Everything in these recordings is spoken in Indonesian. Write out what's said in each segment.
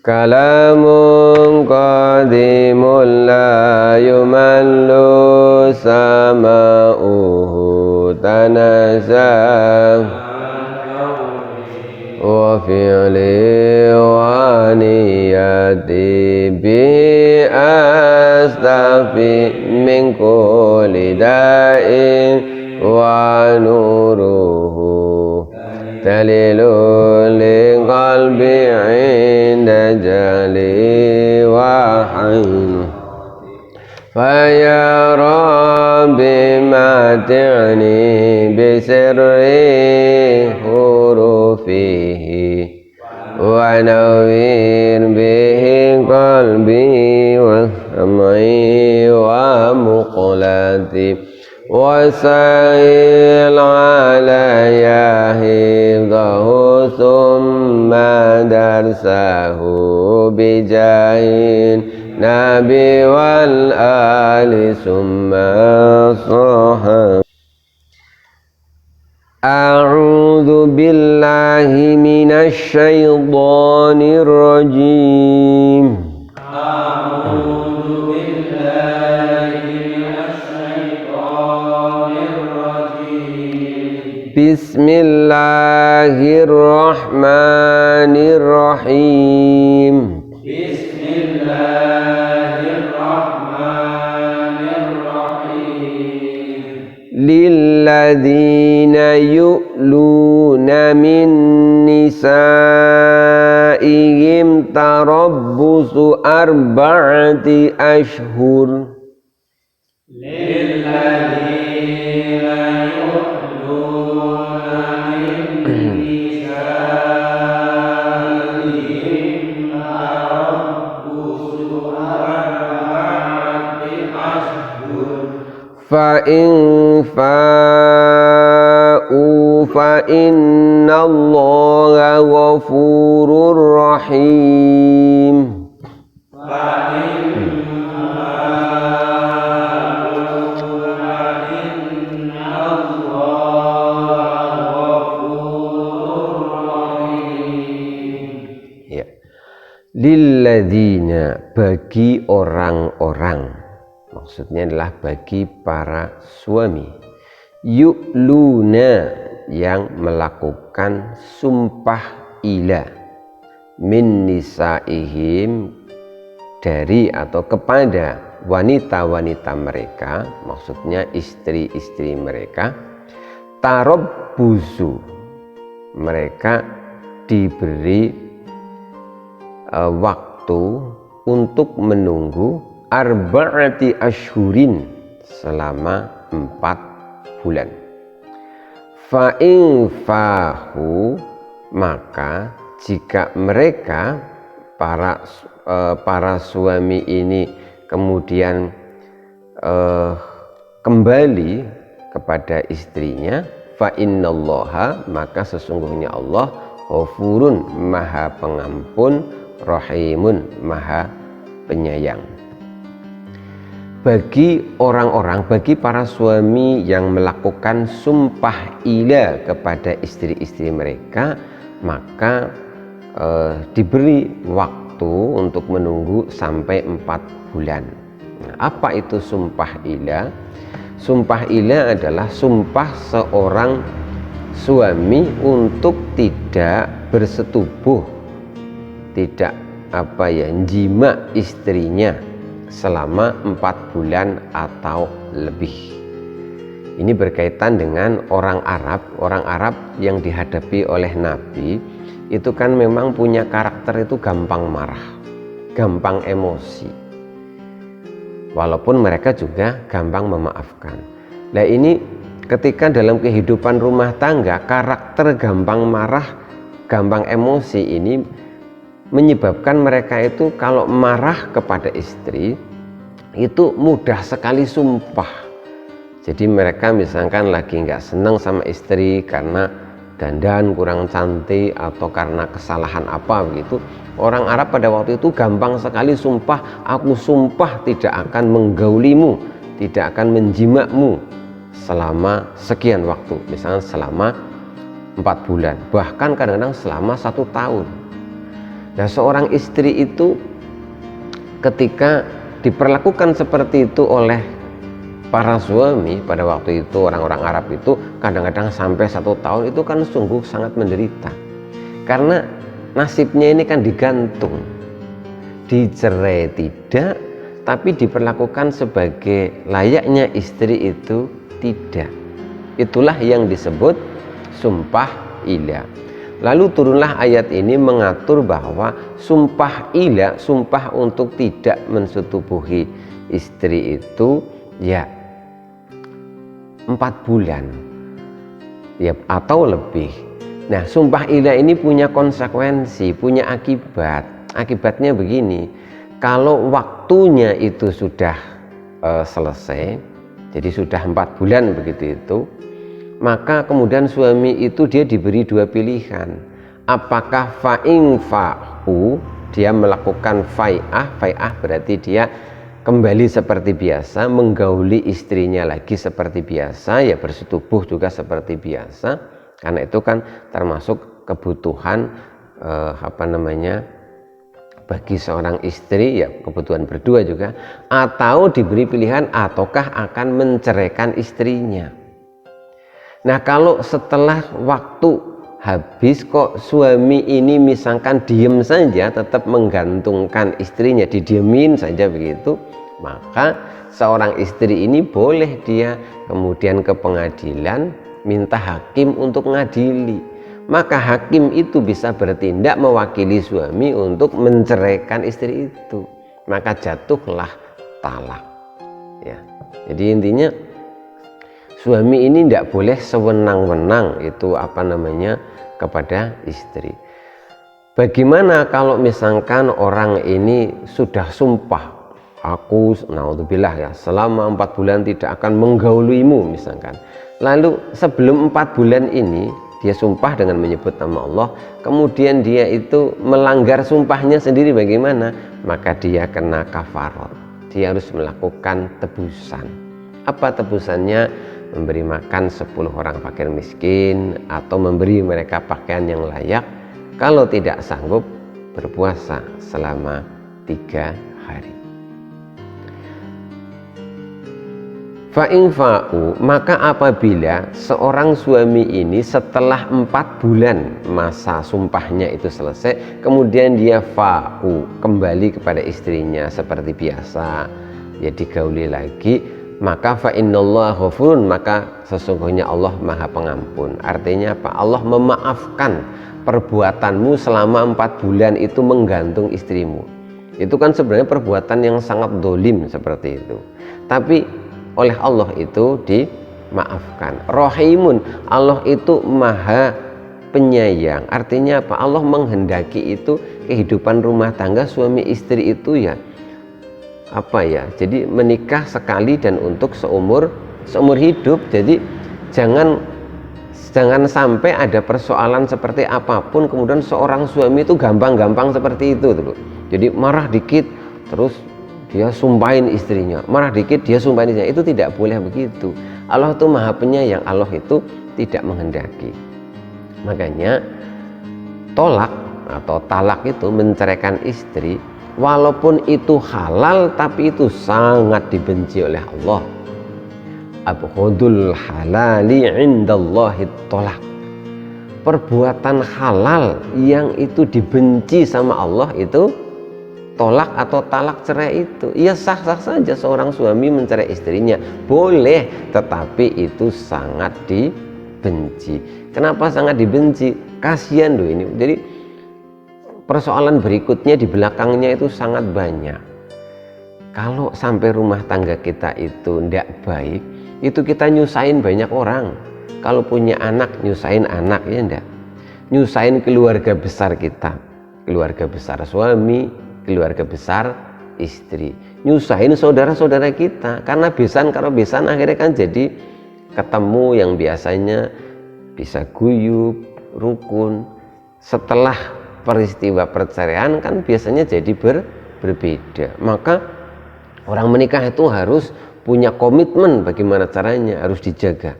kalamun qadimun la yumallu sama'uhu tanazah wa fi'li wa niyati bi astafi min kulli da'in wa nuruhu dalilun li qalbi inda jali wa hain faya rabbi mati'ni bisirri hurufihi wa nawwir bihi qalbi wa sam'i wa muqlati وسائل علي حفظه ثم درسه بجاه النبي والآل ثم الصحابة أعوذ بالله من الشيطان الرجيم Bismillahirrahmanirrahim. Bismillahirrahmanirrahim. Lilladzina yu'luna min nisaihim tarabbusu arba'ati ashhur. Fa'in fa'u fa'innallaha ghafurur rahim. Ya. Lilladzina, bagi orang-orang, maksudnya adalah bagi para suami, yu'luna, yang melakukan sumpah ila, min nisaihim, dari atau kepada wanita-wanita mereka, maksudnya istri-istri mereka, tarabbusu, mereka diberi waktu untuk menunggu arba'ati ashhurin, selama 4 bulan. Fa'in fahu, maka jika mereka para suami ini kemudian kembali kepada istrinya, fa'innallaha, maka sesungguhnya Allah ghafurun, maha pengampun, rahimun, maha penyayang. Bagi orang-orang, bagi para suami yang melakukan sumpah ila kepada istri-istri mereka, maka diberi waktu untuk menunggu sampai 4 bulan. Nah, apa itu sumpah ila? Sumpah ila adalah sumpah seorang suami untuk tidak bersetubuh, tidak jima istrinya selama 4 bulan atau lebih. Ini berkaitan dengan orang Arab yang dihadapi oleh Nabi itu kan memang punya karakter itu gampang marah, gampang emosi, walaupun mereka juga gampang memaafkan. Nah, ini ketika dalam kehidupan rumah tangga, karakter gampang marah, gampang emosi ini menyebabkan mereka itu kalau marah kepada istri itu mudah sekali sumpah. Jadi mereka misalkan lagi nggak senang sama istri karena dandan kurang cantik atau karena kesalahan apa begitu, orang Arab pada waktu itu gampang sekali sumpah, aku sumpah tidak akan menggaulimu, tidak akan menjimakmu selama sekian waktu, misalnya selama 4 bulan, bahkan kadang-kadang selama 1 tahun. Nah, seorang istri itu ketika diperlakukan seperti itu oleh para suami pada waktu itu, orang-orang Arab itu kadang-kadang sampai 1 tahun, itu kan sungguh sangat menderita, karena nasibnya ini kan digantung, dicerai tidak, tapi diperlakukan sebagai layaknya istri itu tidak. Itulah yang disebut sumpah ilah. Lalu turunlah ayat ini mengatur bahwa sumpah ilah, sumpah untuk tidak mensetubuhi istri itu ya 4 bulan ya atau lebih. Nah, sumpah ilah ini punya konsekuensi, punya akibat. Akibatnya begini, kalau waktunya itu sudah selesai, jadi sudah 4 bulan begitu itu, maka kemudian suami itu dia diberi 2 pilihan. Apakah fa'in fa'u, dia melakukan fai'ah berarti dia kembali seperti biasa, menggauli istrinya lagi seperti biasa, ya bersetubuh juga seperti biasa, karena itu kan termasuk kebutuhan bagi seorang istri, ya kebutuhan berdua juga. Atau diberi pilihan ataukah akan menceraikan istrinya. Nah, kalau setelah waktu habis kok suami ini misalkan diem saja, tetap menggantungkan istrinya, didiemin saja begitu, maka seorang istri ini boleh dia kemudian ke pengadilan minta hakim untuk ngadili. Maka hakim itu bisa bertindak mewakili suami untuk menceraikan istri itu, maka jatuhlah talak ya. Jadi intinya suami ini tidak boleh sewenang-wenang kepada istri. Bagaimana kalau misalkan orang ini sudah sumpah, aku naudzubillah ya, selama 4 bulan tidak akan menggaulimu misalkan. Lalu sebelum 4 bulan ini dia sumpah dengan menyebut nama Allah, kemudian dia itu melanggar sumpahnya sendiri, bagaimana? Maka dia kena kafarat. Dia harus melakukan tebusan. Apa tebusannya? Memberi makan 10 orang fakir miskin, atau memberi mereka pakaian yang layak. Kalau tidak sanggup, berpuasa selama 3 hari. Fa'in fa'u, maka apabila seorang suami ini setelah 4 bulan masa sumpahnya itu selesai, kemudian dia fa'u, kembali kepada istrinya seperti biasa, ya digauli lagi, maka fa'innallaha ghafurun, maka sesungguhnya Allah Maha Pengampun. Artinya apa? Allah memaafkan perbuatanmu selama 4 bulan itu menggantung istrimu. Itu kan sebenarnya perbuatan yang sangat dolim seperti itu, tapi oleh Allah itu dimaafkan. Rahimun, Allah itu Maha Penyayang. Artinya apa? Allah menghendaki itu kehidupan rumah tangga suami istri itu ya jadi menikah sekali dan untuk seumur hidup. Jadi jangan sampai ada persoalan seperti apapun kemudian seorang suami itu gampang-gampang seperti itu tuh. Jadi marah dikit terus dia sumpahin istrinya, marah dikit dia sumpahin istrinya. Itu tidak boleh begitu. Allah itu Maha Penyayang, Allah itu tidak menghendaki. Makanya tolak atau talak itu, menceraikan istri, walaupun itu halal tapi itu sangat dibenci oleh Allah. Abghadul halali indallahi tolak. Perbuatan halal yang itu dibenci sama Allah itu tolak atau talak cerai itu. Ya sah-sah saja seorang suami mencerai istrinya, boleh, tetapi itu sangat dibenci. Kenapa sangat dibenci? Kasihan loh ini. Jadi persoalan berikutnya di belakangnya itu sangat banyak. Kalau sampai rumah tangga kita itu tidak baik, itu kita nyusahin banyak orang. Kalau punya anak, nyusahin anak, ya enggak? Nyusahin keluarga besar kita, keluarga besar suami, keluarga besar istri. Nyusahin saudara-saudara kita, karena kalau besan akhirnya kan jadi ketemu yang biasanya bisa guyub, rukun. Setelah peristiwa perceraian kan biasanya jadi berbeda. Maka orang menikah itu harus punya komitmen, bagaimana caranya harus dijaga.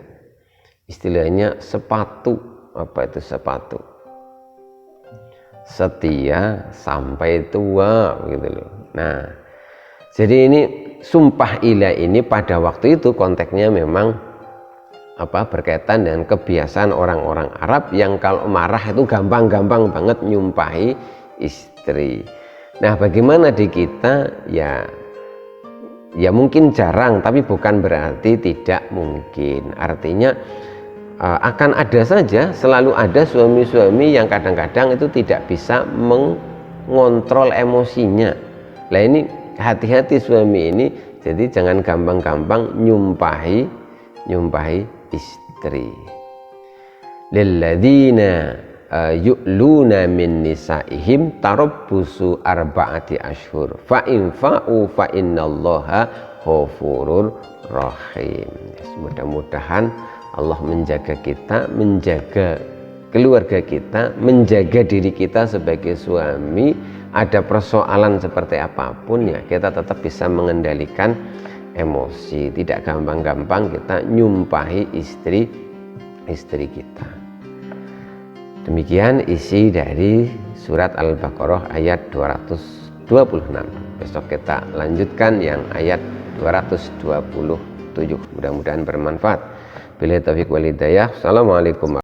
Istilahnya sepatu, apa itu sepatu? setia sampai tua gitu loh. Nah, jadi ini sumpah ilah ini pada waktu itu konteksnya memang berkaitan dengan kebiasaan orang-orang Arab yang kalau marah itu gampang-gampang banget nyumpahi istri. Nah, bagaimana di kita ya mungkin jarang, tapi bukan berarti tidak mungkin. Artinya akan ada saja, selalu ada suami-suami yang kadang-kadang itu tidak bisa mengontrol emosinya. Nah, ini hati-hati suami ini, jadi jangan gampang-gampang nyumpahi istri. Lilladzina yu'luna min nisaihim tarabbusu arba'ati ashhur fa in fa'u fa innallaha ghafurur rahim. Mudah-mudahan Allah menjaga kita, menjaga keluarga kita, menjaga diri kita sebagai suami. Ada persoalan seperti apapun ya kita tetap bisa mengendalikan emosi, tidak gampang-gampang kita nyumpahi istri kita. Demikian isi dari surat Al-Baqarah ayat 226. Besok kita lanjutkan yang ayat 227. Mudah-mudahan bermanfaat. Billahi taufiq wal hidayah. Assalamualaikum